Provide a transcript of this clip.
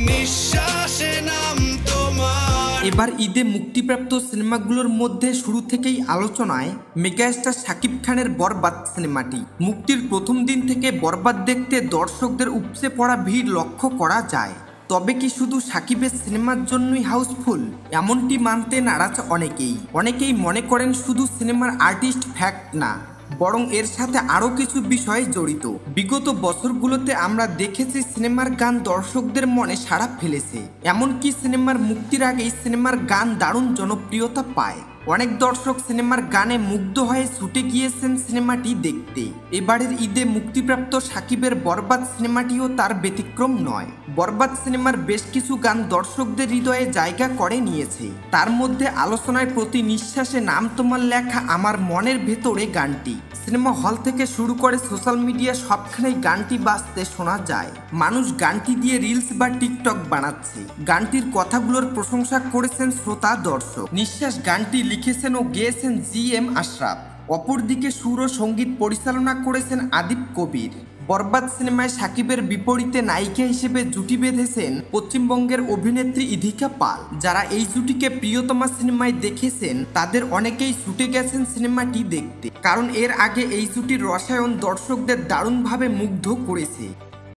নিঃশ্বাসে নাম তোমার। এবার ঈদে মুক্তিপ্রাপ্ত সিনেমাগুলোর মধ্যে শুরু থেকেই আলোচনায় মেগাস্টার শাকিব খানের বরবাদ সিনেমাটি। মুক্তির প্রথম দিন থেকে বরবাদ দেখতে দর্শকদের উপচে পড়া ভিড় লক্ষ্য করা যায়। তবে কি শুধু শাকিবের সিনেমার জন্যই হাউসফুল? এমনটি মানতে নারাজ অনেকেই মনে করেন শুধু সিনেমার আর্টিস্ট ফ্যাক্ট না, বরং এর সাথে আরও কিছু বিষয় জড়িত। বিগত বছরগুলোতে আমরা দেখেছি সিনেমার গান দর্শকদের মনে সাড়া ফেলেছে, এমনকি সিনেমার মুক্তির আগেই সিনেমার গান দারুণ জনপ্রিয়তা পায়। অনেক দর্শক সিনেমার গানে মুগ্ধ হয়ে ছুটে গিয়েছেন সিনেমাটি দেখতে। এবারের ঈদে মুক্তিপ্রাপ্ত শাকিবের বরবাদ সিনেমাটিও তার ব্যতিক্রম নয়। বরবাদ সিনেমার বেশ কিছু গান দর্শকদের হৃদয়ে জায়গা করে নিয়েছে। তার মধ্যে আলোচনায় প্রতি নিঃশ্বাসে নাম তোমার লেখা আমার মনের ভেতরে গানটি। সিনেমা হল থেকে শুরু করে সোশ্যাল মিডিয়া সবখানেই গানটি বাজতে শোনা যায়। মানুষ গানটি দিয়ে রিলস বা টিকটক বানাচ্ছে। গানটির কথাগুলোর প্রশংসা করেছেন শ্রোতা দর্শক। নিঃশ্বাস গানটি লিখেছেন ও গেয়েছেন GM আশরাফ। অপরদিকে সুর ও সঙ্গীত পরিচালনা করেছেন আদিপ কবির। বরবাদ সিনেমায় শাকিবের বিপরীতে নায়িকা হিসেবে জুটি বেঁধেছেন পশ্চিমবঙ্গের অভিনেত্রী ইধিকা পাল। যারা এই জুটিকে প্রিয়তমা সিনেমায় দেখেছেন তাদের অনেকেই ছুটে গেছেন সিনেমাটি দেখতে, কারণ এর আগে এই জুটির রসায়ন দর্শকদের দারুণভাবে মুগ্ধ করেছে।